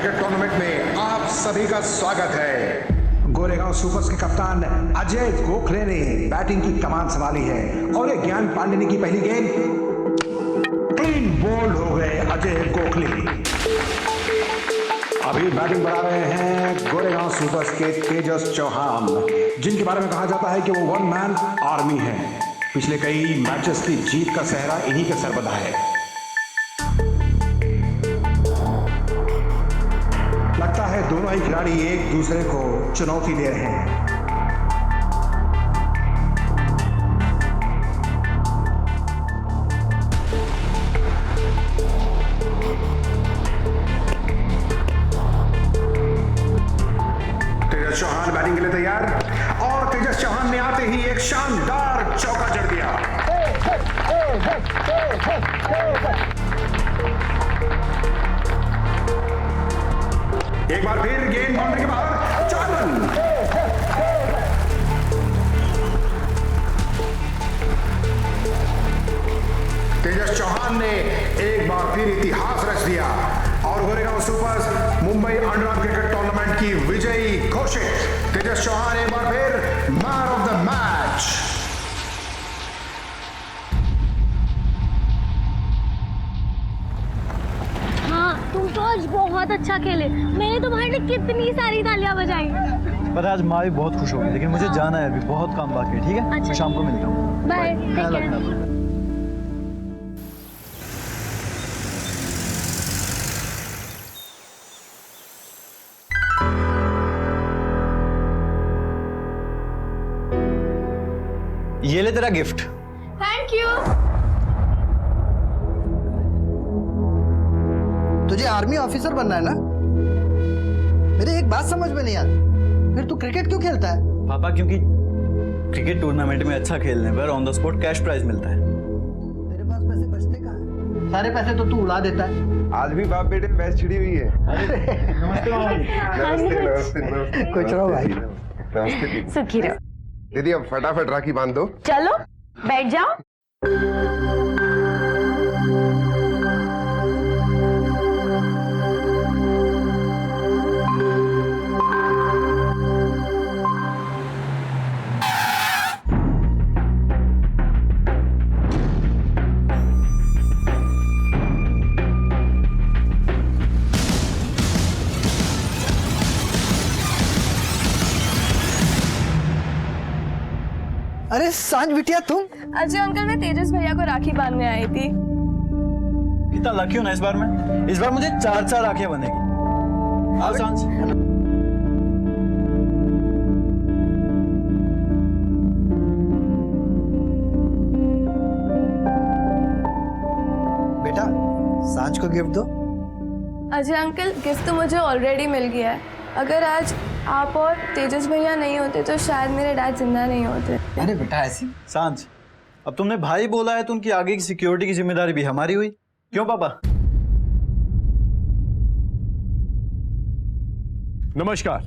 Cricket tournament में आप सभी का स्वागत है। गोरेगांव सुपर्स के कप्तान अजय गोखले ने बैटिंग की कमान संभाली है और ये ज्ञान पांडे ने की पहली गेंद क्लीन बोल्ड हो गए अजय गोखले। अभी बैटिंग बढ़ा रहे हैं गोरेगांव सुपर्स के तेजस चौहान, जिनके बारे में कहा जाता है कि वो वन मैन आर्मी है। पिछले कई मैचेस की जीत का सेहरा इन्हीं के सर बंधा है। लगता है दोनों ही खिलाड़ी एक दूसरे को चुनौती दे रहे हैं। तेजस चौहान बैटिंग के लिए तैयार और तेजस चौहान ने आते ही एक शानदार चौका जड़ दिया। एक बार फिर गेंद बाउंड्री के बाहर, 4 रन। तेजस चौहान ने एक बार फिर इतिहास रच दिया और Goregaon supers Mumbai under cricket tournament की विजयी घोषित। तेजस चौहान एक बार फिर मैन ऑफ द मैच। तुम तो आज बहुत अच्छा खेले। मैंने तुम्हारे लिए कितनी सारी तालियां बजाई। पर आज माँ भी बहुत खुश होगी, लेकिन मुझे जाना है, अभी बहुत काम बाकी है। ठीक है, अच्छा। मैं शाम को मिलता हूँ। Bye, take care. ये ले तेरा गिफ्ट। Thank you. तुझे आर्मी ऑफिसर बनना है ना? मेरे एक बात समझ में नहीं आती, फिर तू क्रिकेट क्यों खेलता है? पापा, क्योंकि क्रिकेट टूर्नामेंट में अच्छा खेलने पर on the spot cash prize मिलता है। तेरे पास पैसे बचते कहाँ हैं? सारे पैसे तो तू उड़ा देता है। आज भी बाप बेटे पैसे छिड़ी हुई है। नमस्ते मामा जी। नमस्ते नमस्ते नमस्ते। कुछ रहो भाई। नमस्ते दीदी। सुखी रहो। दीदी अब फटाफट राखी बांध दो। चलो बैठ जाओ। अरे सांझ बिटिया तुम? अजय अंकल, मैं तेजस भैया को राखी बांधने आई थी। कितना लकी हूँ ना इस बार मैं। इस बार मुझे 4 राखियां बनेगी। आओ सांझ। बेटा सांझ को गिफ्ट दो। अजय अंकल, गिफ्ट तो मुझे ऑलरेडी मिल गया है। अगर आज आप और तेजस भैया नहीं होते तो शायद मेरे डैड जिंदा नहीं होते। अरे बेटा ऐसी सांझ, अब तुमने भाई बोला है तो उनकी आगे की सिक्योरिटी की जिम्मेदारी भी हमारी हुई। क्यों पापा? नमस्कार,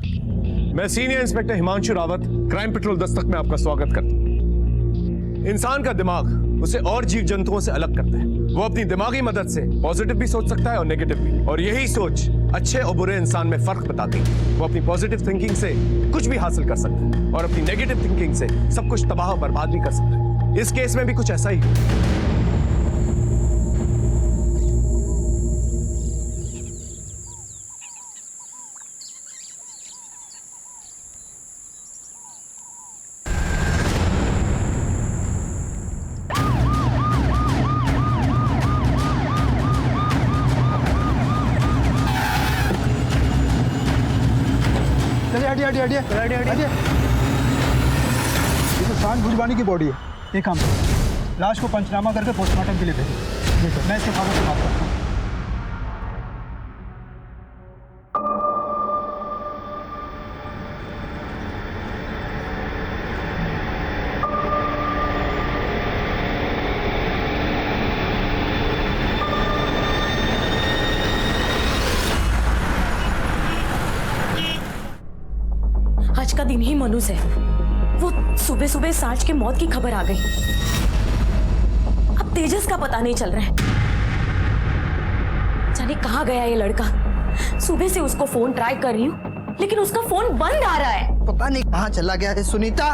मैं senior inspector Himanshu Rawat, crime petrol Dastak में आपका स्वागत करता हूं। इंसान का दिमाग उसे और जीव जंतुओं से अलग करता है। वो अपनी दिमागी मदद से पॉजिटिव भी सोच सकता है और नेगेटिव भी, और यही सोच अच्छे और बुरे इंसान में फर्क बताती है। वो अपनी पॉजिटिव थिंकिंग से कुछ भी हासिल कर सकता है और अपनी नेगेटिव थिंकिंग से सब कुछ तबाह और बर्बाद भी कर सकता है। इस केस में भी कुछ ऐसा ही है। हटिए। ये तो सांझ भुजवानी की बॉडी है। एक काम करो, लाश को पंचनामा करके पोस्टमार्टम के लिए भेजो। मैं इसके फादर से बात करता हूँ। आज का दिन ही मनुष्य है। वो सुबह सुबह सांझ के मौत की खबर आ गई। अब तेजस का पता नहीं चल रहा है। जाने कहाँ गया ये लड़का। सुबह से उसको फोन ट्राई कर रही हूँ लेकिन उसका फोन बंद आ रहा है। पता नहीं कहाँ चला गया है सुनीता।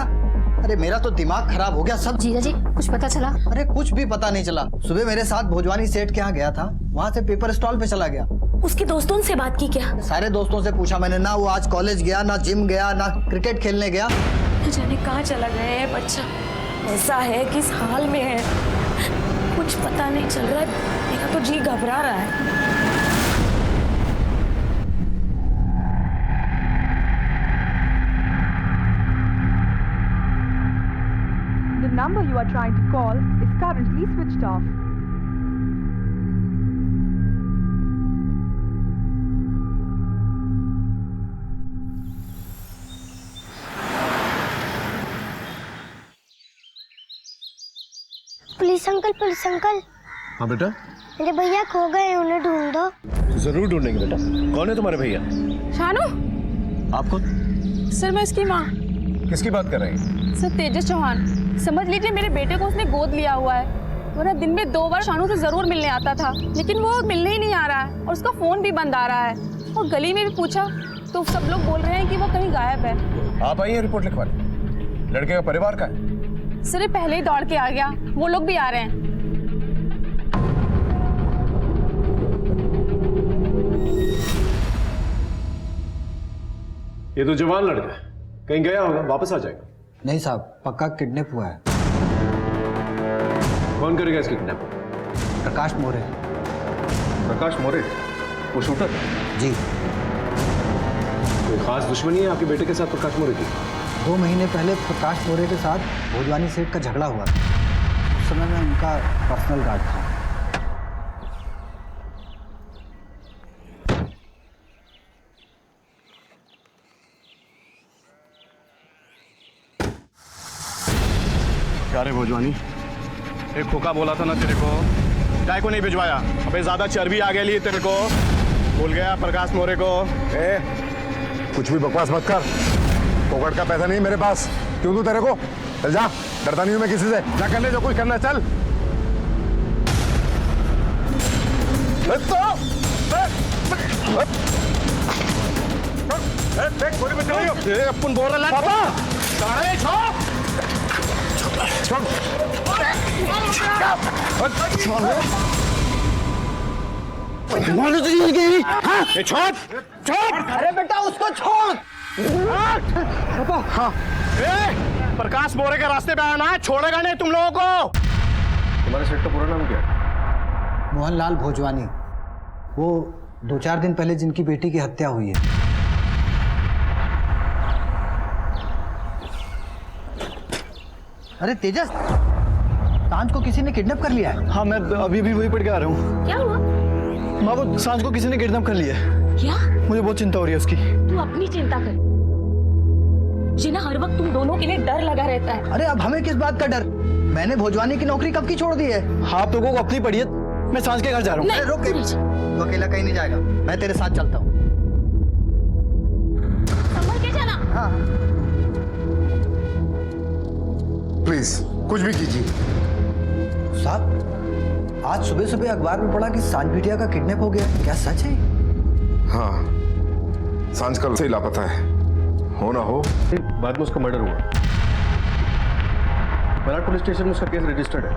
अरे मेरा तो दिमाग खराब हो गया सब। जीजा जी कुछ पता चला? अरे कुछ भी पता नहीं चला। सुबह मेरे साथ भोजवानी सेठ के यहाँ गया था, वहाँ से पेपर स्टॉल पे चला गया। उसके दोस्तों से बात की क्या? सारे दोस्तों से पूछा मैंने, ना वो आज कॉलेज गया, ना जिम गया, ना क्रिकेट खेलने गया। न जाने कहाँ चला गया है बच्चा। ऐसा है किस हाल में है कुछ पता नहीं चल रहा है। मेरा तो जी घबरा रहा है। The number you are trying to call is currently switched off. Police uncle हाँ बेटा, मेरे भैया खो गए, उन्हें ढूंढ दो। जरूर ढूंढेंगे बेटा। कौन है तुम्हारे भैया? शानू, आप कौन? सर मैं इसकी माँ। किसकी बात कर रहे हैं? सर तेजस चौहान, समझ लीजिए मेरे बेटे को उसने गोद लिया हुआ है। वरना दिन में 2 बार शानू से जरूर मिलने आता था, लेकिन वो मिलने ही नहीं आ रहा है और उसका फोन भी बंद आ रहा है। और गली में भी पूछा तो सब लोग बोल रहे हैं कि वो कहीं गायब है। आप आइए रिपोर्ट लिखवा लें। लड़के का परिवार का है? सर ये पहले ही दौड़ के आ गया, वो लोग भी आ रहे हैं। ये तो जवान लड़का है, कहीं गया होगा, वापस आ जाएगा। नहीं साहब, पक्का किडनैप हुआ है। कौन करेगा इसकी किडनैप? प्रकाश मोरे। प्रकाश मोरे, वो शूटर? जी। कोई खास दुश्मनी है आपके बेटे के साथ प्रकाश मोरे की? 2 महीने पहले प्रकाश मोरे के साथ भोजवानी सेठ का झगड़ा हुआ था। उस समय मैं उनका पर्सनल गार्ड था। क्या रे भोजवानी, एक खोखा बोला था ना तेरे को, काय को नहीं भिजवाया? अबे ज्यादा चर्बी आ गई तेरे को, भूल गया प्रकाश मोरे को? कुछ भी बकवास मत कर। पोकट का पैसा नहीं मेरे पास, क्यों दूं तेरे को? चल जा, डरता नहीं हूं मैं किसी से। जा कर ले जो कुछ करना है, चल। अपन बोल रहा है अरे बेटा उसको छोड़। हाँ। प्रकाश मोरे के रास्ते पे आना है, छोड़ेगा नहीं तुम लोगों को। तुम्हारे सेठ का पूरा नाम क्या है? मोहनलाल भोजवानी। वो 2-4 दिन पहले जिनकी बेटी की हत्या हुई है। अरे तेजस, सांझ को किसी ने किडनैप कर लिया है। हाँ मैं अभी भी वही पढ़ के आ रहा हूँ। क्या हुआ? माँ, वो सांझ को किसी ने किडनैप कर लिया है। क्या? मुझे बहुत चिंता हो रही है उसकी। तू अपनी चिंता कर, जिना हर वक्त तुम दोनों के लिए डर लगा रहता है। अरे अब हमें किस बात का डर? मैंने भोजवानी की नौकरी कब की छोड़ दी है। हाँ, आप लोगों को अपनी पड़ी है। मैं सांझ के घर जा रहा हूँ। नहीं, रुक, तू अकेला कहीं नहीं जाएगा, मैं तेरे साथ चलता हूँ। संभल के जाना। हाँ। प्लीज कुछ भी कीजिए। साहब, आज सुबह सुबह अखबार में पढ़ा कि सांझ बिटिया का किडनैप हो गया। क्या सच है? हाँ, सांझ कल से ही लापता है। हो ना हो, बाद में उसका मर्डर हुआ। मराठ पुलिस स्टेशन में उसका केस रजिस्टर्ड है।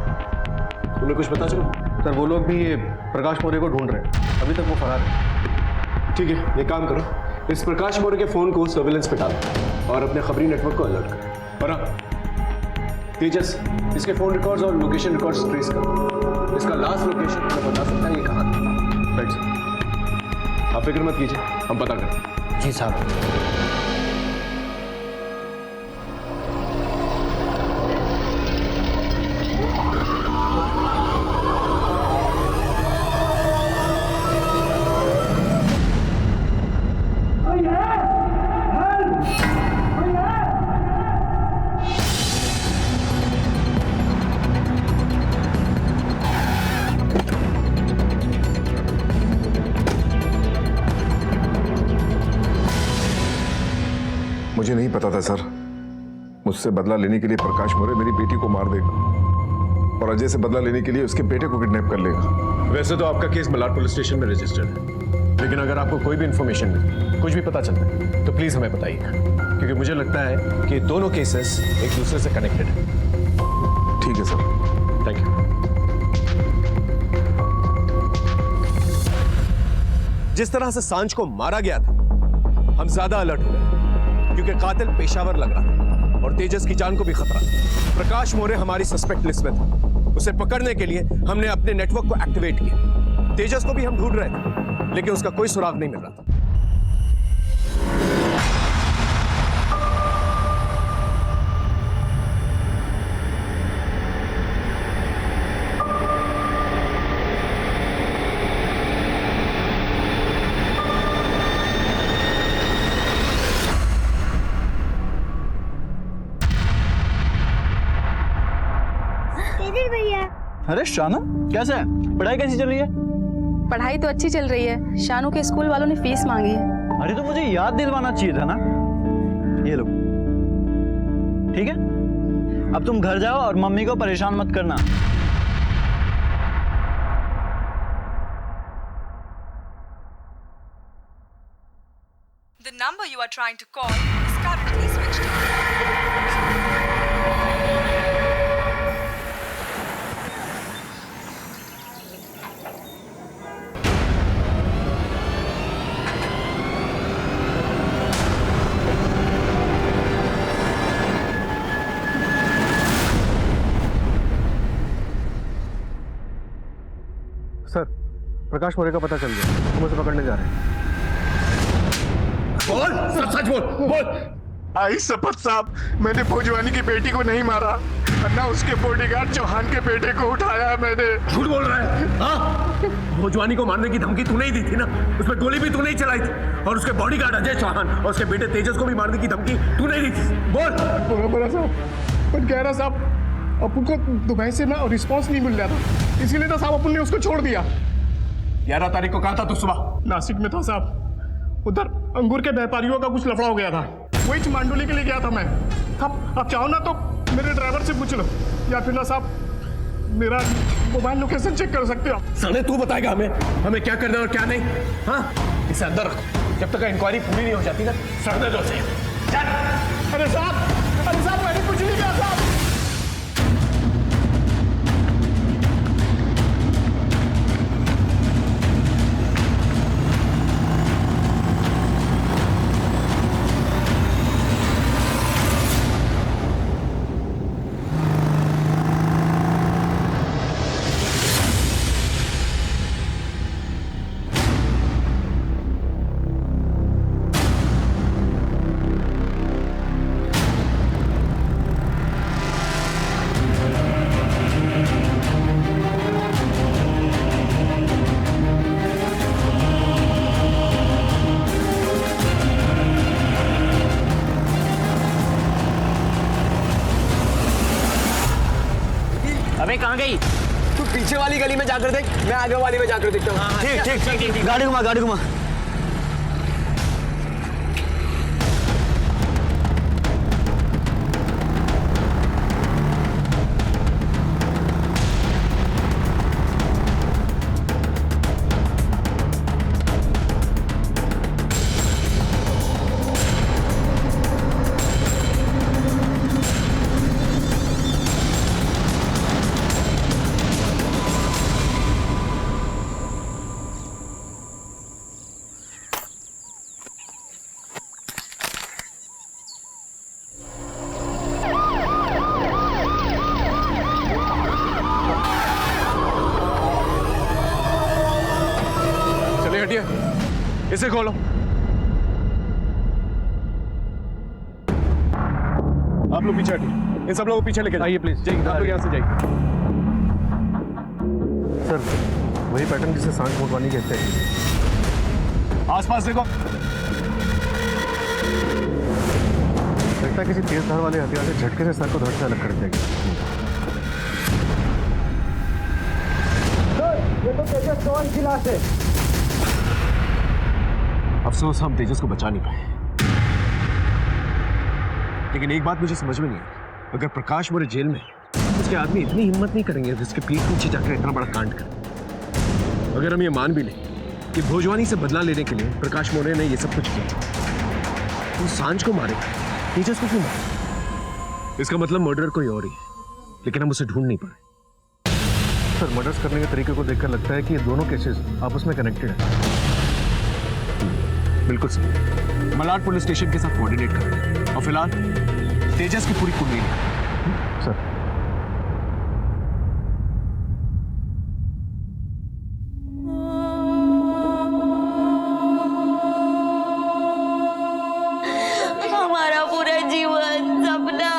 तुम्हें कुछ पता चला? सर वो लोग भी ये प्रकाश मोरे को ढूंढ रहे हैं, अभी तक वो फरार है। ठीक है, ये काम करो, इस प्रकाश मोरे के फोन को सर्विलेंस पे डालो और अपने खबरी नेटवर्क को अलर्ट करो। और हाँ तेजस, इसके फोन रिकॉर्ड्स और लोकेशन रिकॉर्ड्स ट्रेस करो। इसका लास्ट लोकेशन तुम्हें बता सकता है ये कहाँ था। राइट सर, आप फिक्र मत कीजिए, हम पता करें। जी साहब। मुझे नहीं पता था सर, मुझसे बदला लेने के लिए प्रकाश मोरे मेरी बेटी को मार देगा और अजय से बदला लेने के लिए उसके बेटे को किडनैप कर लेगा। वैसे तो आपका केस मलाड पुलिस स्टेशन में रजिस्टर्ड है, लेकिन अगर आपको कोई भी इंफॉर्मेशन मिले, कुछ भी पता चलता है, तो प्लीज हमें बताइएगा, क्योंकि मुझे लगता है कि दोनों केसेस एक दूसरे से कनेक्टेड है। ठीक है सर। Thank you. जिस तरह से सांझ को मारा गया था, हम ज्यादा अलर्ट हो गए, क्योंकि कातिल पेशावर लग रहा था और तेजस की जान को भी खतरा था। प्रकाश मौर्य हमारी सस्पेक्ट लिस्ट में था। उसे पकड़ने के लिए हमने अपने नेटवर्क को एक्टिवेट किया। तेजस को भी हम ढूंढ रहे थे, लेकिन उसका कोई सुराग नहीं मिल रहा था। भैया, अरे शानू कैसे है? पढ़ाई कैसी चल रही है? पढ़ाई तो अच्छी चल रही है। शानू के स्कूल वालों ने फीस मांगी है। अरे तो मुझे याद दिलवाना चाहिए था ना। ये लो, ठीक है? अब तुम घर जाओ और मम्मी को परेशान मत करना। The number you are trying to call is currently switched off. Sir, Prakash Maurya का पता चल गया। हम उसे पकड़ने जा रहे हैं। बोल, सब सच बोल, बोल। आई शपथ साहब, मैंने भोजवानी की बेटी को नहीं मारा, ना उसके बॉडीगार्ड चौहान के बेटे को उठाया है मैंने। झूठ बोल रहा है? हाँ? भोजवानी को मारने की धमकी तूने ही दी थी ना? उसमें गोली भी तूने ही चलाई थी, और उसके बॉडीगार्ड अजय चौहान और उसके बेटे तेजस को भी मारने की धमकी तूने ही दी थी। बोल। बड़ा साहब, पर कह रहा साहब, अपू को दुबई से ना रिस्पॉन्स नहीं मिल रहा था, इसीलिए तो साहब अपन ने उसको छोड़ दिया। 11 तारीख को कहा था तू सुबह? नासिक में था साहब, उधर अंगूर के व्यापारियों का कुछ लफड़ा हो गया था, वही मांडोली के लिए गया था मैं। अब चाहो ना तो मेरे ड्राइवर से पूछ लो, या फिर ना साहब मेरा मोबाइल लोकेशन चेक कर सकते हो। साले तू बताएगा हमें क्या करना है और क्या नहीं। हाँ, इसे अंदर रखो, जब तक इंक्वायरी पूरी नहीं हो जाती ना, सड़ने दो उसे। अरे साहब मैंने कुछ नहीं किया साहब। अबे कहाँ गई? तू पीछे वाली गली में जाकर देख, मैं आगे वाली में जाकर देखता हूँ। ठीक। गाड़ी घुमा, गाड़ी घुमा। इसे खोलो। आप लोग पीछे हटिए, इन सब लोगों को पीछे लेके जाइए प्लीज। जाइए, आप लोग यहाँ से जाइए। सर, वही पैटर्न जिसे सांझ मोटवानी कहते हैं। आसपास देखो, लगता है किसी तेज धार वाले हथियार से झटके से सर को धड़ से अलग कर देगा। ये तो तेजस कौन खिला से? अफसोस हम तेजस को बचा नहीं पाए, लेकिन एक बात मुझे समझ में नहीं आई, अगर प्रकाश मौर्य जेल में उसके आदमी इतनी हिम्मत नहीं करेंगे जिसके पीठ नीचे जाकर इतना बड़ा कांड करें। अगर हम ये मान भी लें कि भोजवानी से बदला लेने के लिए प्रकाश मौर्य ने ये सब कुछ किया। वो सांझ को मारे, तेजस को क्यों मारे? इसका मतलब मर्डर कोई और ही है, लेकिन हम उसे ढूंढ नहीं पाए। सर, मर्डर्स करने के तरीके को देखकर लगता है कि ये दोनों केसेस आपस में कनेक्टेड हैं। बिल्कुल सही। मलाड पुलिस स्टेशन के साथ कोऑर्डिनेट कर रहे हैं और फिलहाल तेजस की पूरी कुंडली है। सर, हमारा पूरा जीवन, सपना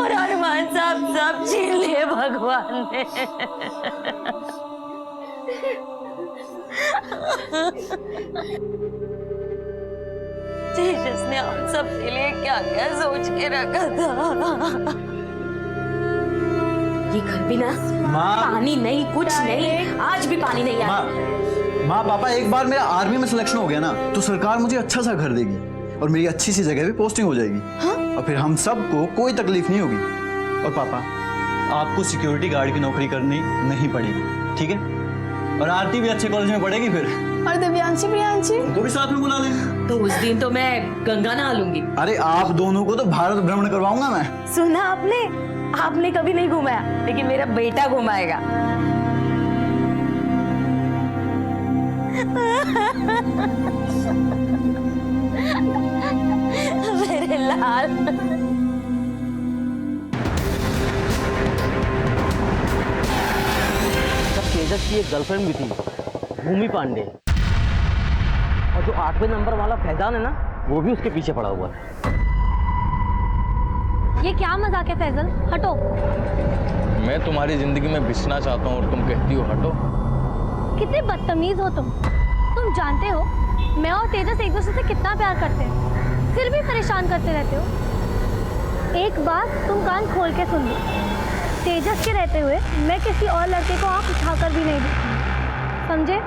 और अरमान सब छीन लिए भगवान ने। तेजस ने हम सब के लिए क्या क्या सोच के रखा था। ये घर भी ना पानी नहीं, कुछ नहीं, आज भी पानी नहीं आया। माँ पापा, एक बार मेरा आर्मी में सिलेक्शन हो गया ना तो सरकार मुझे अच्छा सा घर देगी और मेरी अच्छी सी जगह पे पोस्टिंग हो जाएगी। हाँ? और फिर हम सबको कोई तकलीफ नहीं होगी। और पापा, आपको सिक्योरिटी गार्ड की नौकरी करनी नहीं पड़ेगी, ठीक है? और आरती भी अच्छे कॉलेज में पढ़ेगी फिर। और दिव्यांशी प्रियांशी उनको भी साथ में बुला लेंगे। तो उस दिन तो मैं गंगा नहा लूंगी। अरे आप दोनों को तो भारत भ्रमण करवाऊंगा मैं। सुना आपने कभी नहीं घुमाया, लेकिन मेरा बेटा घुमाएगा। मेरे लाल। तेजस की एक गर्लफ्रेंड भी थी, भूमि पांडे, और जो 8वें नंबर वाला फैजान है ना, वो भी उसके पीछे पड़ा हुआ है। ये क्या मजाक है फैजल, हटो। मैं तुम्हारी जिंदगी में घुसना चाहता हूँ और तुम कहती हो हटो। कितने बदतमीज हो तुम जानते हो मैं और तेजस एक दूसरे से कितना प्यार करते हैं, फिर भी परेशान करते रहते हो। एक बात तुम कान खोल के सुन लो, तेजस के रहते हुए मैं किसी और लड़के को आंख उठाकर भी नहीं देखूंगी, समझे?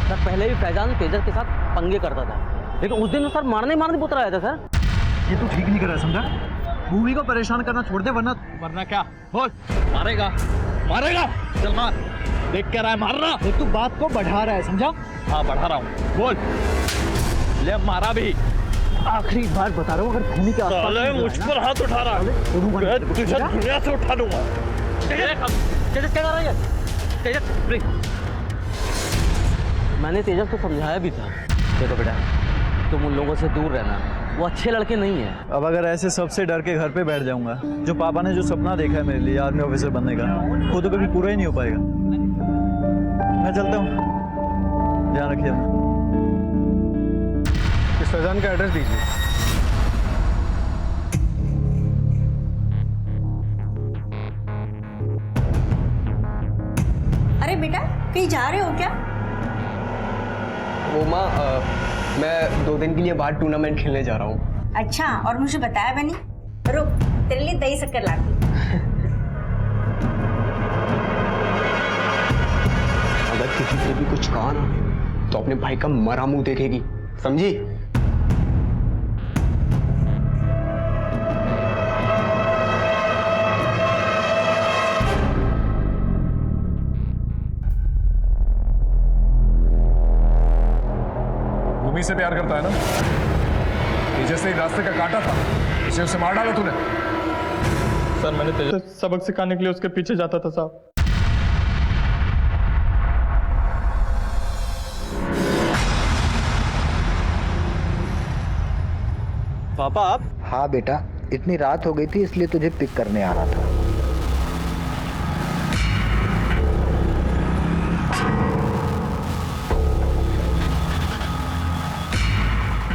सर, पहले भी फैजान तेजस के साथ पंगे करता था, लेकिन उस दिन सर मारने पुत्र आया था सर। ये तू ठीक नहीं कर रहा, समझा? भूमि को परेशान करना छोड़ दे, वरना क्या? बोल। मारेगा चल मार, देख क्या रहा है, मार रहा। तू बात को बढ़ा रहा है, समझा? हाँ, बढ़ा रहा हूँ, बोल। ले, मारा भी। आखिरी बार बता रहा हूँ, अगर भूमि के आसपास मुझ पर हाथ उठा रहा है, तुझे दुनिया से उठा दूंगा। तेजस क्या कर रहा है? तेजस, मैंने तेजस को समझाया भी था, देखो बेटा, तुम उन लोगों से दूर रहना, वो अच्छे लड़के नहीं है। अब अगर ऐसे सबसे डर के घर पे बैठ जाऊंगा, जो पापा ने जो सपना देखा है मेरे लिए आर्मी ऑफिसर बनने का, वो तो कभी पूरा ही नहीं हो पाएगा। मैं चलता हूँ, ध्यान रखिए अपना। इस फैजान का एड्रेस दीजिए। अरे बेटा, कहीं जा रहे हो क्या? वो माँ, मैं 2 दिन के लिए बाहर टूर्नामेंट खेलने जा रहा हूँ। अच्छा, और मुझे बताया भी नहीं। रुक, तेरे लिए दही शक्कर लाती। अगर किसी से भी कुछ कहा ना तो अपने भाई का मरा मुंह देखेगी, समझी? भूमि से प्यार करता है ना? तेजस से रास्ते का काटा था, इसे उससे मार डाला तूने। सर, मैंने तेजस सबक सिखाने के लिए उसके पीछे जाता था साहब। पापा आप? हाँ बेटा, इतनी रात हो गई थी इसलिए तुझे पिक करने आ रहा था।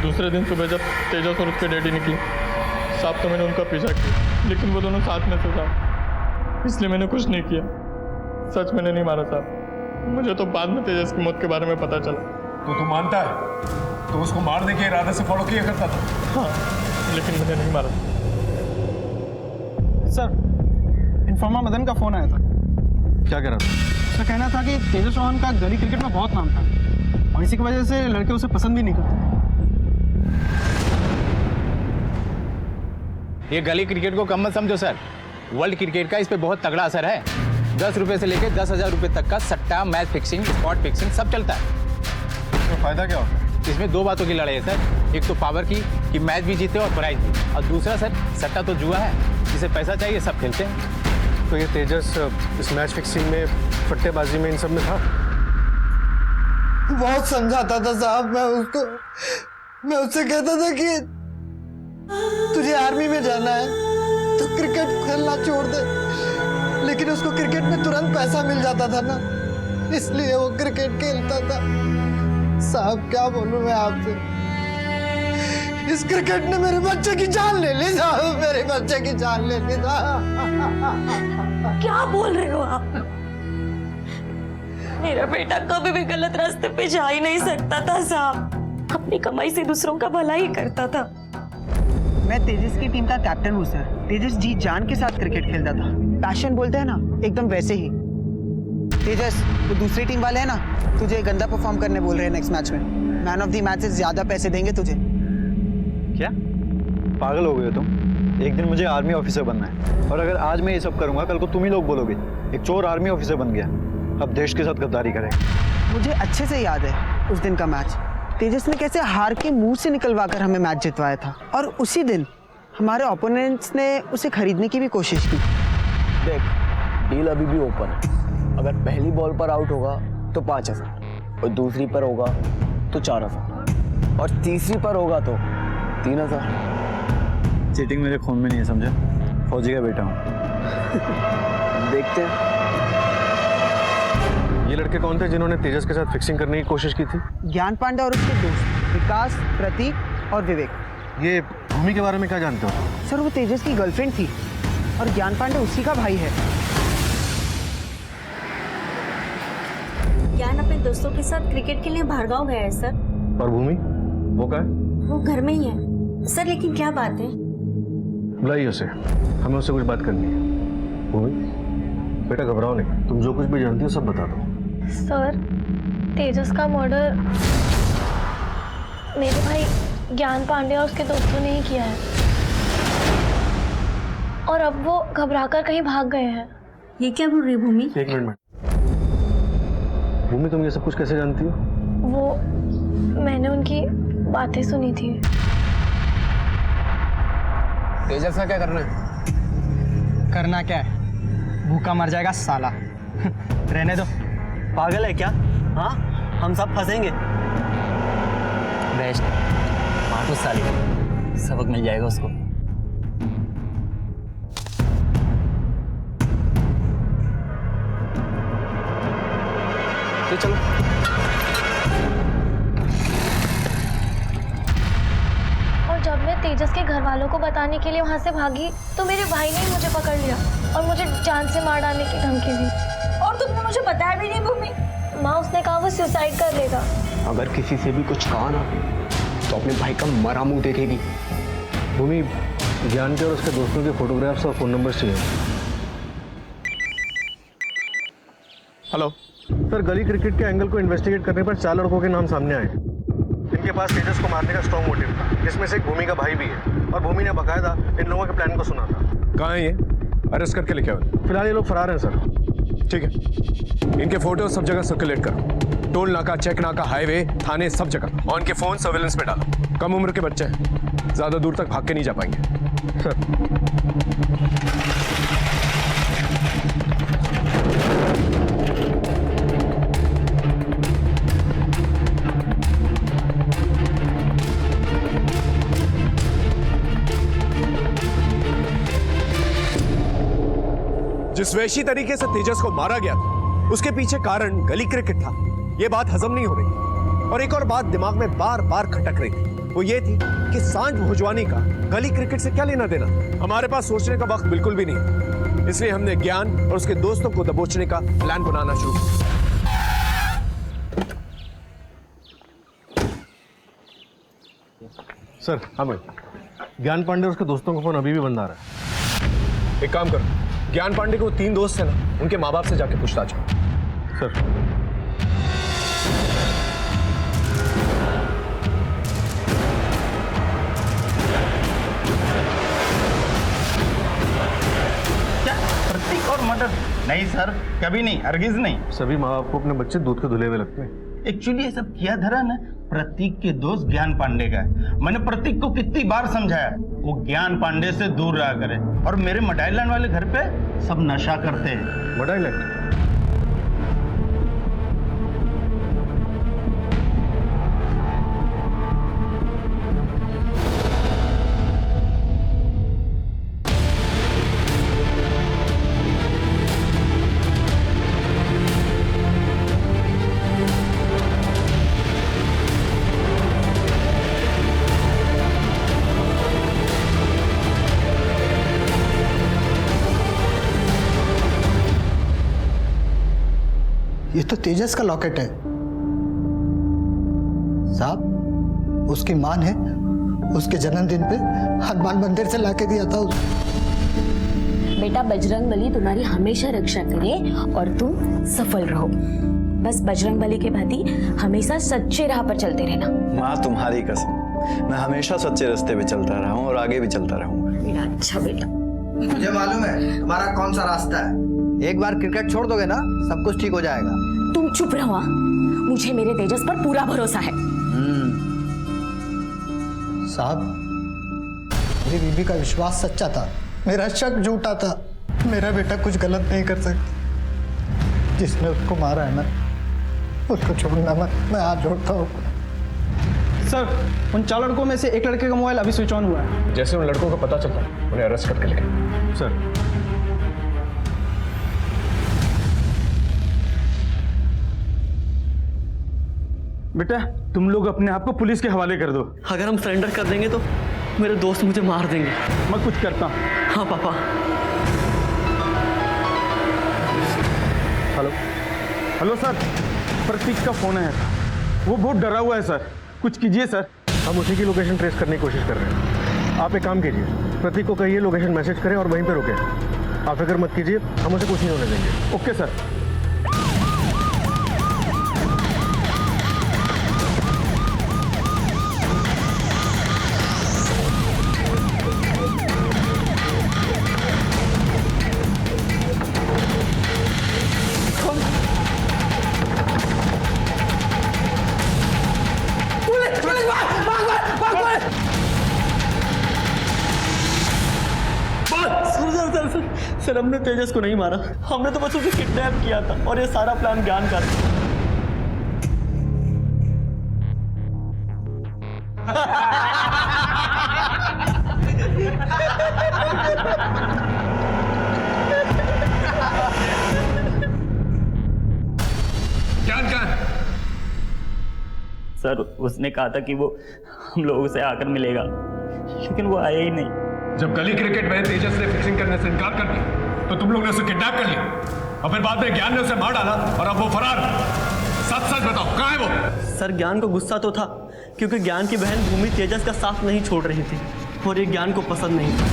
दूसरे दिन सुबह जब तेजस और उसके डैडी निकले साहब, तो मैंने उनका पीछा किया, लेकिन वो दोनों साथ में थे साहब, इसलिए मैंने कुछ नहीं किया। सच मैंने नहीं मारा साहब, मुझे तो बाद में तेजस की मौत के बारे में पता चला। तो तू मानता है तो उसको मारने के इरादे से फॉलो किया करता था? हाँ, लेकिन मैंने नहीं मारा। सर, इन्फॉर्मर मदन का फोन आया था। क्या कह रहा था? उसका कहना था कि तेजस चौहान का गली क्रिकेट में बहुत नाम था और इसी की वजह से लड़के उसे पसंद भी नहीं करते। ये गली क्रिकेट को कम मत समझो सर। वर्ल्ड क्रिकेट का इस पे बहुत तगड़ा असर है। 10 रुपए से लेकर 10,000 रुपए तक का सट्टा, मैच फिक्सिंग, स्पॉट फिक्सिंग सब चलता है। तो फायदा क्या होता है? इसमें दो बातों की लड़ाई है सर। एक तो पावर की कि मैच भी जीते और प्राइज भी, और दूसरा सर सट्टा तो जुआ है, जिसे पैसा चाहिए सब खेलते हैं। तो ये तेजस इस मैच फिक्सिंग में, फट्टेबाजी में, इन सब में था? बहुत समझाता था साहब मैं उसको। मैं उससे कहता था कि तुझे आर्मी में जाना है तो क्रिकेट खेलना छोड़ दे, लेकिन उसको क्रिकेट में तुरंत पैसा मिल जाता था ना, इसलिए वो क्रिकेट खेलता था। साहब क्या बोलूं मैं आपसे, इस क्रिकेट ने मेरे बच्चे की जान ले ली साहब, मेरे बच्चे की जान ले ली साहब। क्या बोल रहे हो आप? मेरा बेटा कभी भी गलत रास्ते पे जा ही नहीं सकता था साहब। अपनी कमाई से दूसरों का भला ही करता था। मैं तेजस की टीम का कैप्टन हूँ सर। तेजस जी जान के साथ क्रिकेट खेलता था। पैशन बोलते हैं ना, एकदम वैसे ही। तेजस, वो दूसरी टीम वाले हैं ना, तुझे गंदा परफॉर्म करने बोल रहे हैं नेक्स्ट मैच में। मैन ऑफ द मैच से ज्यादा पैसे देंगे तुझे। क्या पागल हो गए हो तुम? एक दिन मुझे आर्मी ऑफिसर बनना है, और अगर आज मैं ये सब करूंगा कल को तुम ही लोग बोलोगे एक चोर आर्मी ऑफिसर बन गया, अब देश के साथ गद्दारी करेगा। मुझे अच्छे से याद है उस दिन का मैच। तेजस ने कैसे हार के मुंह से निकलवा कर हमें मैच जितवाया था, और उसी दिन हमारे ओपोनेंट्स ने उसे खरीदने की भी कोशिश की। देख, डील अभी भी ओपन है। अगर पहली बॉल पर आउट होगा तो 5,000, और दूसरी पर होगा तो 4,000, और तीसरी पर होगा तो 3,000। चीटिंग मेरे खून में नहीं है, समझे? फौजी का बेटा हूँ। देखते हैं। ये लड़के कौन थे जिन्होंने तेजस के साथ फिक्सिंग करने की कोशिश की थी? ज्ञान पांडे और उसके दोस्त विकास, प्रतीक और विवेक। ये भूमि के बारे में क्या जानते हो? सर वो तेजस की गर्लफ्रेंड थी, और ज्ञान पांडे उसी का भाई है। ज्ञान अपने दोस्तों के साथ क्रिकेट खेलने भाड़गांव गया है सर। और भूमि, वो क्या है? वो घर में ही है सर। लेकिन क्या बात है? बुलाइए उसे, हमें उससे कुछ बात करनी है। भूमि बेटा घबराओ नहीं, तुम जो कुछ भी जानती हो सब बता दो। सर, तेजस का मर्डर मेरे भाई ज्ञान पांडे और उसके दोस्तों ने ही किया है, और अब वो घबराकर कहीं भाग गए हैं। ये क्या बोल रही है भूमि? एक मिनट। भूमि, तुम ये सब कुछ कैसे जानती हो? वो मैंने उनकी बातें सुनी थी। तेजस का क्या करना है? करना क्या है? भूखा मर जाएगा साला। रहने दो, पागल है क्या? हाँ, हम सब फंसेंगे। बेस्ट, मार उस साले को, सबक मिल जाएगा उसको। तो चलो। और जब मैं तेजस के घर वालों को बताने के लिए वहाँ से भागी तो मेरे भाई ने मुझे पकड़ लिया और मुझे जान से मार डालने की धमकी दी। और तुमने मुझे बताया भी नहीं भूमि? माँ, उसने कहा वो सुसाइड कर लेगा। अगर किसी से भी कुछ कहा ना तो अपने भाई का मरा मुंह देखेगी। भूमि, ज्ञान के और उसके दोस्तों के फोटोग्राफ्स और फोन नंबर चाहिए। हेलो सर, गली क्रिकेट के एंगल को इन्वेस्टिगेट करने पर 4 लड़कों के नाम सामने आए। इनके पास तेजस को मारने का स्ट्रॉन्ग मोटिव था, जिसमें से एक भूमि का भाई भी है, और भूमि ने बकायदा इन लोगों के प्लान को सुना था। कहाँ है ये? अरेस्ट करके लेके आओ। फिलहाल ये लोग फरार हैं सर। ठीक है, इनके फोटो सब जगह सर्कुलेट करो। टोल नाका, चेक नाका, हाईवे, थाने, सब जगह। और इनके फोन सर्वेलेंस पे डालो। कम उम्र के बच्चे हैं, ज्यादा दूर तक भाग के नहीं जा पाएंगे सर। जिस वैशी तरीके से तेजस को मारा गया था, उसके पीछे कारण गली क्रिकेट था। यह बात हजम नहीं हो रही, और एक और बात दिमाग में बार बार खटक रही थी। वो ये थी कि सांझ भुजवानी का गली क्रिकेट से क्या लेना देना। हमारे पास सोचने का वक्त बिल्कुल भी नहीं, इसलिए हमने ज्ञान और उसके दोस्तों को दबोचने का प्लान बनाना शुरू किया। सर, हाँ भाई, ज्ञान पांडे और उसके दोस्तों का फोन अभी भी बंद आ रहा है। एक काम करो, ज्ञान पांडे के वो 3 दोस्त हैं ना, उनके माँ बाप से जाके पूछताछ करो। सर। टमाटर? नहीं सर, कभी नहीं, हरगिज नहीं। सभी माँ बाप को अपने बच्चे दूध के धुले हुए लगते हैं। एक्चुअली ये सब किया धरा ना प्रतीक के दोस्त ज्ञान पांडे का है। मैंने प्रतीक को कितनी बार समझाया वो ज्ञान पांडे से दूर रहा करे। और मेरे मडाईलैंड वाले घर पे सब नशा करते हैं। मडाईलैंड? ये तो तेजस का लॉकेट है साहब। उसकी मां ने उसके जन्मदिन पे हनुमान मंदिर से लाके दिया था बेटा बजरंगबली तुम्हारी हमेशा रक्षा करे और तुम सफल रहो। बस बजरंगबली के भांति हमेशा सच्चे राह पर चलते रहना। माँ तुम्हारी कसम, मैं हमेशा सच्चे रास्ते पे चलता रहा हूँ और आगे भी चलता रहूंगा। मेरा अच्छा बेटा। मुझे मालूम है तुम्हारा कौन सा रास्ता है। एक बार क्रिकेट छोड़ दोगे ना सब कुछ ठीक हो जाएगा। तुम चुप रहो, मुझे मेरे तेजस पर पूरा भरोसा है। साहब मेरी बीबी का विश्वास सच्चा था, मेरा शक झूठा था। मेरा बेटा कुछ गलत नहीं कर सकता। जिसने उसको मारा है ना उसको छोड़ना मत, मैं हाथ जोड़ता हूँ। सर उन 4 लड़कों में से एक लड़के का मोबाइल अभी स्विच ऑन हुआ है। जैसे उन लड़कों का पता चलता उन्हें अरेस्ट करके लेंगे। सर बेटा तुम लोग अपने आप को पुलिस के हवाले कर दो। अगर हम सरेंडर कर देंगे तो मेरे दोस्त मुझे मार देंगे। मैं कुछ करता हूँ। हाँ पापा। हेलो हेलो सर, प्रतीक का फोन है, वो बहुत डरा हुआ है सर, कुछ कीजिए सर। हम उसी की लोकेशन ट्रेस करने की कोशिश कर रहे हैं। आप एक काम कीजिए, प्रतीक को कहिए लोकेशन मैसेज करें और वहीं पे रुके। आप फिक्र मत कीजिए, हम उसे कुछ नहीं होने देंगे। Okay sir. सर हमने तेजस को नहीं मारा, हमने तो बस उसे किडनैप किया था और ये सारा प्लान ज्ञान का था। ज्ञान कहाँ है? सर उसने कहा था कि वो हम लोगों से आकर मिलेगा, लेकिन वो आया ही नहीं। जब गली क्रिकेट में तेजस ने फिक्सिंग करने से इनकार कर दिया तो तुम लोग ने उसे किडनैप कर लिया और फिर बाद में ज्ञान ने उसे मार डाला और अब वो फरार। सच सच बताओ कहाँ है वो? सर ज्ञान को गुस्सा तो था क्योंकि ज्ञान की बहन भूमि तेजस का साथ नहीं छोड़ रही थी और ये ज्ञान को पसंद नहीं था।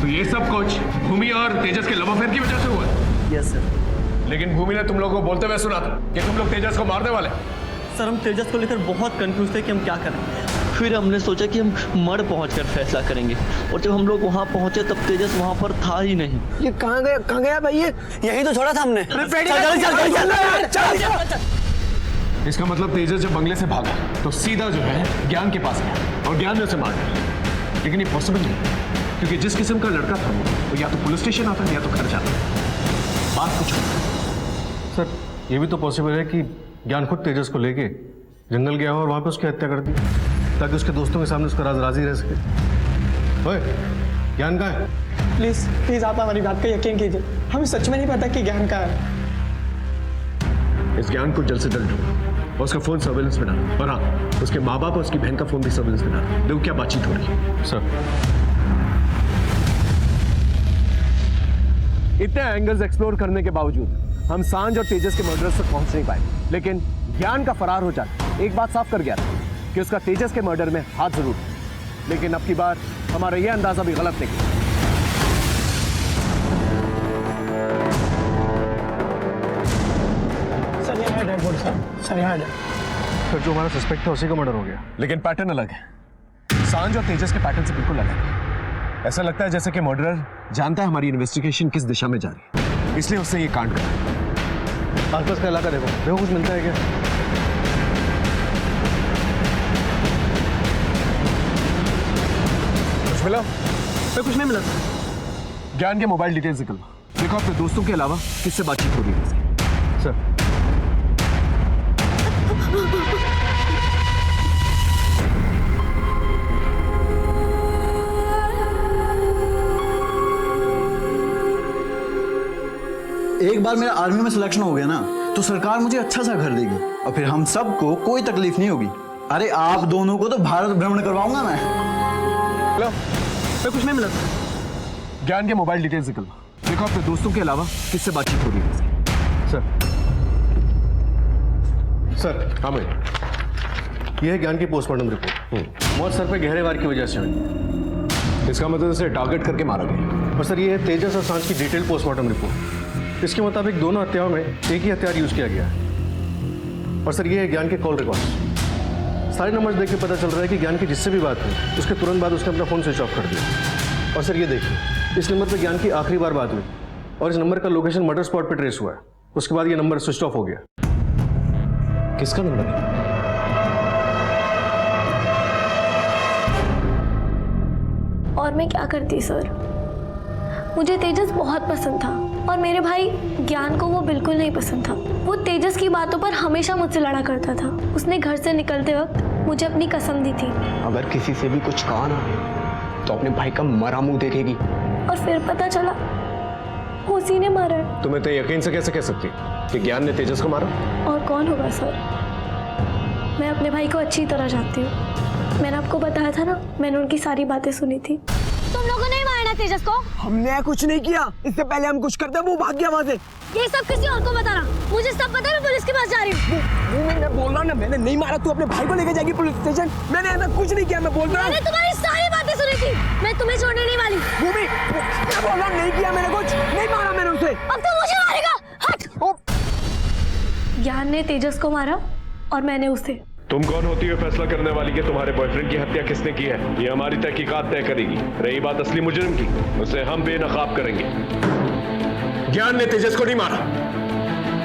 तो ये सब कुछ भूमि और तेजस के लव अफेयर की वजह से हुआ है? Yes sir. लेकिन भूमि ने तुम लोगों को बोलते हुए सुना था कि तुम लोग तेजस को मारने वाले। सर हम तेजस को लेकर बहुत कंफ्यूज थे कि हम क्या करें। फिर हमने सोचा कि हम मड़ पहुंचकर फैसला करेंगे और जब हम लोग वहां पहुंचे तब तेजस वहां पर था ही नहीं। ये कहाँ गया भाई? ये यहीं तो छोड़ा था हमने। इसका मतलब तेजस जब बंगले से भागा तो सीधा जो है ज्ञान के पास गया और ज्ञान ने उसे मार दिया। लेकिन ये पॉसिबल नहीं क्योंकि जिस किस्म का लड़का था वो या तो पुलिस स्टेशन आता या तो घर जाता। बात कुछ सर ये भी तो पॉसिबल है कि ज्ञान खुद तेजस को लेके जंगल गया हो और वहां पे उसकी हत्या कर दी ताकि उसके दोस्तों के सामने उसका राज राजी रह सके। ओए ज्ञान कहाँ है? प्लीज प्लीज आप हमारी बात का यकीन कीजिए, हमें सच में नहीं पता कि ज्ञान कहाँ है। इस ज्ञान को जल्द से जल्द ढूंढो और उसका फोन सर्वेलेंस में डालो और हाँ उसके माँ बाप और उसकी बहन का फोन भी सर्वेलेंस में डालो। देखो क्या बातचीत हो रही है। सर इतने एंगल्स एक्सप्लोर करने के बावजूद हम सांझ और तेजस के मर्डरर्स तक पहुंच नहीं पाए, लेकिन ज्ञान का फरार हो जाना एक बात साफ कर गया था कि उसका तेजस के मर्डर में हाथ जरूर। लेकिन अब की बार हमारा यह अंदाजा भी गलत निकला। सर यहाँ डेड बॉडी सर यहाँ है। सर जो हमारा सस्पेक्ट था उसी का मर्डर हो गया। लेकिन पैटर्न अलग है। सांझ और तेजस के पैटर्न से बिल्कुल अलग है। ऐसा लगता है जैसे कि मर्डरर जानता है हमारी इन्वेस्टिगेशन किस दिशा में जा रही है, इसलिए उसने ये कांड करा। आसपास का इलाका देखो, देखो कुछ मिलता है क्या? कुछ मिला? कुछ नहीं मिला। ज्ञान के मोबाइल डिटेल्स निकलवा, देखो अपने दोस्तों के अलावा किससे बातचीत हो रही है इसकी। सर एक बार मेरा आर्मी में सिलेक्शन हो गया ना तो सरकार मुझे अच्छा सा घर देगी और फिर हम सबको कोई तकलीफ नहीं होगी। अरे आप दोनों को तो भारत भ्रमण करवाऊंगा मैं। हेलो, कुछ नहीं मिला। ज्ञान के मोबाइल डिटेल्स निकलवा, देखो अपने दोस्तों के अलावा किससे बातचीत हो रही है इसकी। सर हाँ भाई, यह है ज्ञान की पोस्टमार्टम रिपोर्ट। मौत सर पे गहरे वार की वजह से हुई। इसका मतलब इसे टारगेट करके मारा गया। और सर ये है तेजस और सांझ की डिटेल पोस्टमार्टम रिपोर्ट। इसके मुताबिक दोनों हत्याओं में एक ही हथियार यूज किया गया है। और सर ये है ज्ञान के कॉल रिकॉर्ड। सारे नंबर्स देख के पता चल रहा है कि ज्ञान की जिससे भी बात हुई उसके तुरंत बाद उसने अपना फोन स्विच ऑफ कर दिया। और सर ये देखिए, इस नंबर पर ज्ञान की आखिरी बार बात हुई और इस नंबर का लोकेशन मर्डर स्पॉट पर ट्रेस हुआ है। उसके बाद ये नंबर स्विच ऑफ हो गया। किसका नंबर है? और मैं क्या करती सर, मुझे तेजस बहुत पसंद था और मेरे भाई ज्ञान को वो बिल्कुल नहीं पसंद था। वो तेजस की बातों पर हमेशा मुझसे लड़ा करता था। उसने घर से निकलते वक्त मुझे अपनी कसम दी थी, अगर किसी से भी कुछ कहा ना तो अपने भाई का मरा मुंह देखेगी। और फिर पता चला उसी ने मारा है। तुम्हें तो यकीन से कैसे कह सकती कि ज्ञान ने तेजस को मारा? और कौन होगा सर, मैं अपने भाई को अच्छी तरह जानती हूँ। मैंने आपको बताया था ना, मैंने उनकी सारी बातें सुनी थी। तुम लोगों ने मारा ना तेजस को? हमने कुछ नहीं किया, इससे पहले हम कुछ करते वो भाग गया वहां से। ये सब किसी और को बताना, मुझे सब पता है। मैं पुलिस के पास जा रही हूँ। मैं बोल रहा हूँ ना, मैंने नहीं मारा। तू अपने भाई को लेके जाएगी पुलिस स्टेशन। मैंने ऐसा कुछ नहीं किया, मैं बोल रहा हूँ। मैंने तुम्हारी सारी बातें सुनी थी, मैं तुम्हें छोड़ने नहीं वाली। मैं बोल रहा हूँ नहीं किया मैंने कुछ, नहीं मारा मैंने उसे। अब तो मुझे मारेगा, हट। ज्ञान ने तेजस को मारा और मैंने उसे। तुम कौन होती हो फैसला करने वाली कि तुम्हारे बॉयफ्रेंड की हत्या किसने की है? ये हमारी तहकीकात तय करेगी। रही बात असली मुजरिम की, उसे हम बेनकाब करेंगे। ज्ञान ने तेजस को नहीं मारा।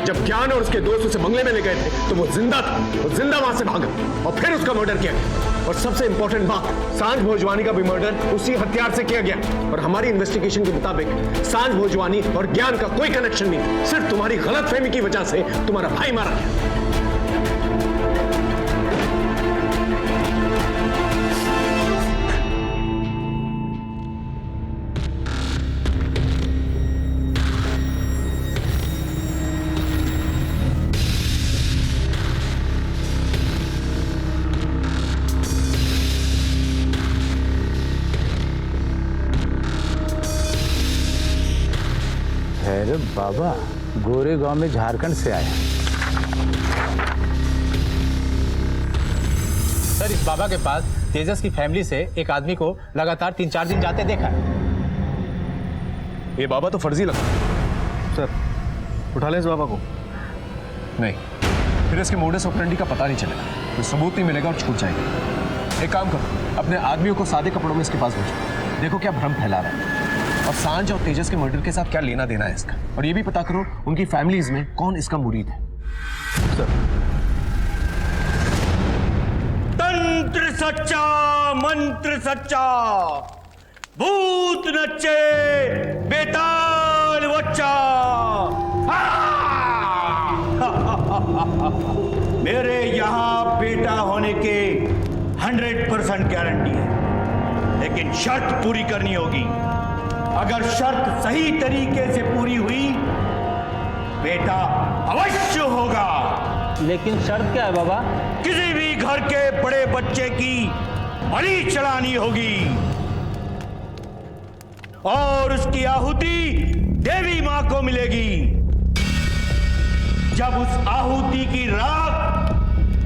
जब ज्ञान और उसके दोस्त उसे बंगले में ले गए थे तो वो जिंदा था। वो जिंदा वहां से भागा और फिर उसका मर्डर किया गया। और सबसे इंपॉर्टेंट बात, सांझ भोजवानी का भी मर्डर उसी हथियार से किया गया। और हमारी इन्वेस्टिगेशन के मुताबिक सांझ भोजवानी और ज्ञान का कोई कनेक्शन नहीं, सिर्फ तुम्हारी गलतफहमी की वजह से तुम्हारा भाई मारा गया। अरे बाबा, गोरे गांव में झारखंड से आया। सर, इस बाबा के पास तेजस की फैमिली से एक आदमी को लगातार 3-4 दिन जाते देखा है। ये बाबा तो फर्जी लगता है। सर उठा लें इस बाबा को। नहीं, फिर इसके मोडस ऑपरेंडी का पता नहीं चलेगा, कोई सबूत नहीं मिलेगा और छूट जाएगा। एक काम करो, अपने आदमियों को सादे कपड़ों में इसके पास भेजो, देखो क्या भ्रम फैला रहा है और सांझ और तेजस के मर्डर के साथ क्या लेना देना है इसका। और ये भी पता करो उनकी फैमिलीज में कौन इसका मुरीद है। सर, तंत्र सच्चा मंत्र सच्चा, भूत नच्चे बेताल बच्चा। मेरे यहां बेटा होने के 100% गारंटी है, लेकिन शर्त पूरी करनी होगी। अगर शर्त सही तरीके से पूरी हुई, बेटा अवश्य होगा। लेकिन शर्त क्या है बाबा? किसी भी घर के बड़े बच्चे की बलि चढ़ानी होगी और उसकी आहुति देवी मां को मिलेगी। जब उस आहुति की राख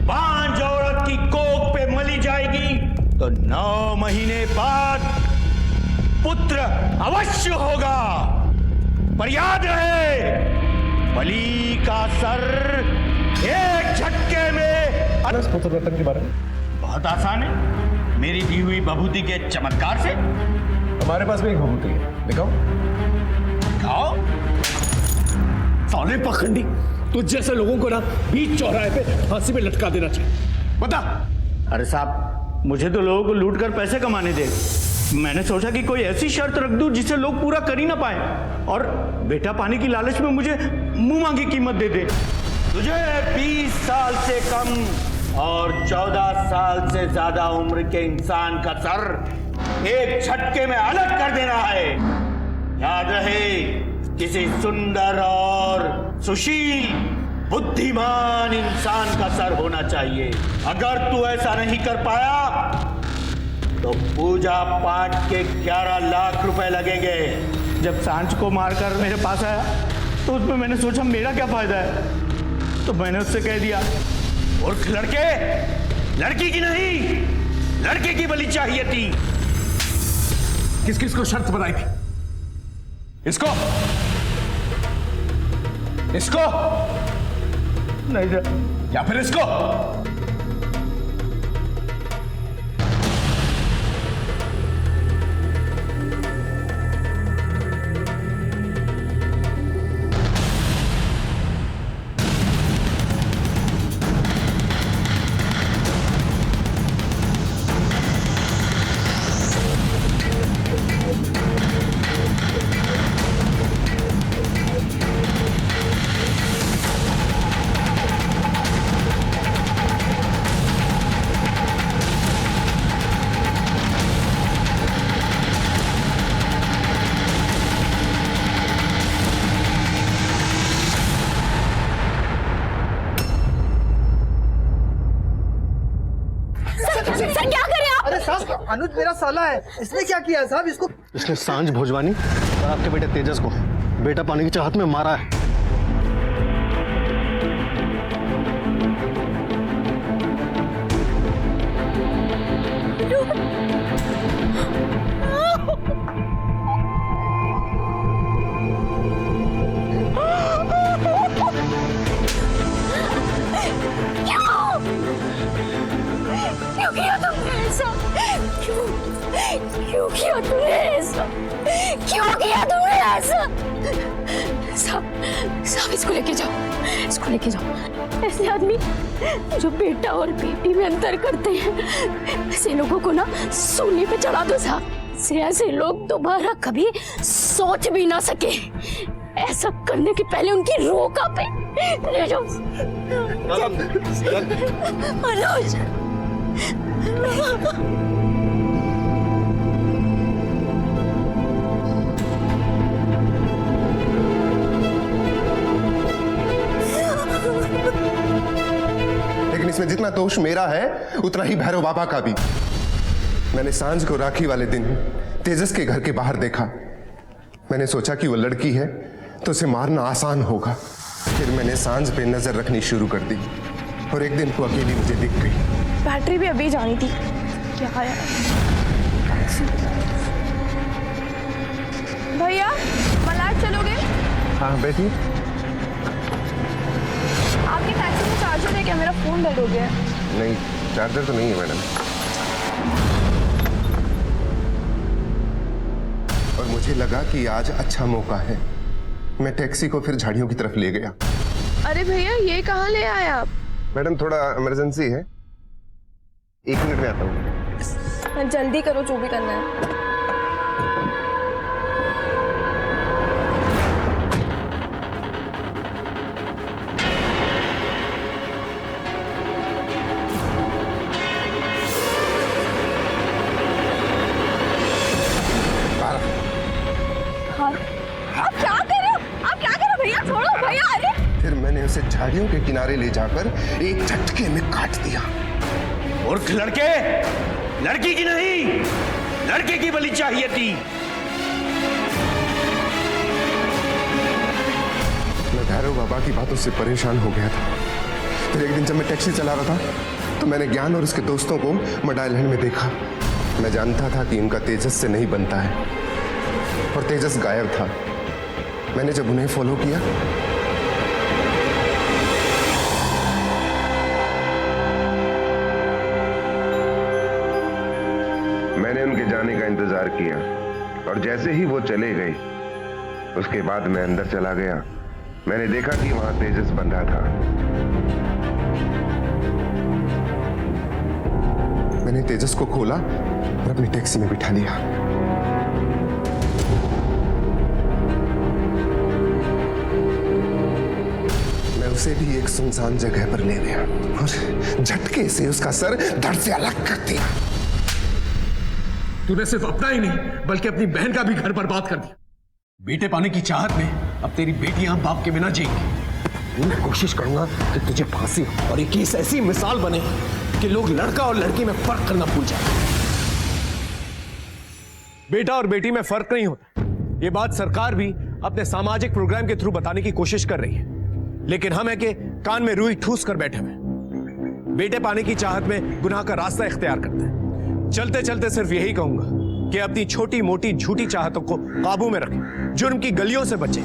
बांझ औरत की कोख पे मली जाएगी तो 9 महीने बाद पुत्र अवश्य होगा। पर याद रहे, बलि का सर एक झटके में। पुत्र रत्न के बारे में बहुत आसान है, मेरी दी हुई बभूति के चमत्कार से। हमारे पास भी एक भभूति है, दिखाओ। आओ। साले पखंडी, तुझ जैसे लोगों को ना बीच चौराहे पे फांसी पे लटका देना चाहिए। बता। अरे साहब, मुझे तो लोगों को लूट कर पैसे कमाने दे। मैंने सोचा कि कोई ऐसी शर्त रख दूं जिसे लोग पूरा कर ही ना पाए, और बेटा पानी की लालच में मुझे मुंह मांगी कीमत दे दे। तुझे 20 साल से कम और 14 साल से ज्यादा उम्र के इंसान का सर एक झटके में अलग कर देना है। याद रहे, किसी सुंदर और सुशील बुद्धिमान इंसान का सर होना चाहिए। अगर तू ऐसा नहीं कर पाया तो पूजा पाठ के 11 लाख रुपए लगेंगे। जब सांझ को मारकर मेरे पास आया तो उसमें मैंने सोचा मेरा क्या फायदा है, तो मैंने उससे कह दिया, और लड़के, लड़की की नहीं, लड़के की बलि चाहिए थी। किस किस को शर्त बनाई थी? इसको, इसको नहीं सर। या फिर इसको? अनुज मेरा साला है, इसने क्या किया है साहब? इसने सांझ भोजवानी और आपके बेटे तेजस को बेटा पानी की चाहत में मारा है। क्यों किया तुमने ऐसा? क्यों किया तुमने ऐसा? क्यों किया तुमने ऐसा? साहब इसको लेके जाओ, इसको लेके जाओ। ऐसे आदमी जो बेटा और बेटी में अंतर करते हैं, ऐसे लोगों को ना सूली पे चढ़ा दो साहब। ऐसे लोग दोबारा कभी सोच भी ना सके। ऐसा करने के पहले उनकी रूह कांपे। ले जाओ अनुज। लेकिन इसमें जितना दोष मेरा है उतना ही भैरव बाबा का भी। मैंने सांझ को राखी वाले दिन तेजस के घर के बाहर देखा। मैंने सोचा कि वो लड़की है तो उसे मारना आसान होगा। फिर मैंने सांझ पे नजर रखनी शुरू कर दी और एक दिन वो अकेली मुझे दिख गई। बैटरी भी अभी जानी थी। क्या यार? भैया मलाड चलोगे? हाँ बेटी। आपकी टैक्सी में चार्जर है क्या? मेरा फोन डेड हो गया है। नहीं, चार्जर तो नहीं है मैडम। और मुझे लगा कि आज अच्छा मौका है। मैं टैक्सी को फिर झाड़ियों की तरफ ले गया। अरे भैया ये कहाँ ले आए आप? मैडम थोड़ा इमरजेंसी है, 1 मिनट में आता हूँ। जल्दी करो, जो भी करना है। आप क्या कर रहे हो? आप क्या कर रहे हो भैया? छोड़ो भैया। अरे फिर मैंने उसे झाड़ियों के किनारे ले जाकर एक झटके में काट दिया। और लड़के, लड़की की नहीं, लड़के की बलि चाहिए थी। मैं भैरव बाबा की बातों से परेशान हो गया था। फिर एक दिन जब मैं टैक्सी चला रहा था तो मैंने ज्ञान और उसके दोस्तों को मड आइलैंड में देखा। मैं जानता था कि इनका तेजस से नहीं बनता है और तेजस गायब था। मैंने जब उन्हें फॉलो किया मैंने उनके जाने का इंतजार किया और जैसे ही वो चले गए उसके बाद मैं अंदर चला गया। मैंने देखा कि वहां तेजस बंधा था। मैंने तेजस को खोला और अपनी टैक्सी में बिठा लिया। मैं उसे भी एक सुनसान जगह पर ले गया और झटके से उसका सर धड़ से अलग कर दिया। तूने सिर्फ अपना ही नहीं बल्कि अपनी बहन का भी घर बर्बाद कर दिया। बेटे पाने की चाहत में अब तेरी बेटियां बाप के बिना जिएंगी। मैं कोशिश करूंगा कि तुझे फांसी और एक केस ऐसी मिसाल बने कि लोग लड़का और लड़की में फर्क करना भूल जाए। बेटा और बेटी में फर्क नहीं होता, यह बात सरकार भी अपने सामाजिक प्रोग्राम के थ्रू बताने की कोशिश कर रही है, लेकिन हम है कि कान में रुई ठूस कर बैठे हुए। बेटे पाने की चाहत में गुनाह का रास्ता इख्तियार करते हैं। चलते चलते सिर्फ यही कहूंगा कि अपनी छोटी मोटी झूठी चाहतों को काबू में रखें, जुर्म की गलियों से बचें,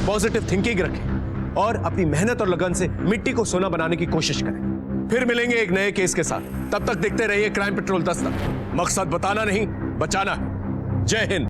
पॉजिटिव थिंकिंग रखें और अपनी मेहनत और लगन से मिट्टी को सोना बनाने की कोशिश करें। फिर मिलेंगे एक नए केस के साथ। तब तक देखते रहिए क्राइम पेट्रोल दस्तक। मकसद बताना नहीं, बचाना है। जय हिंद।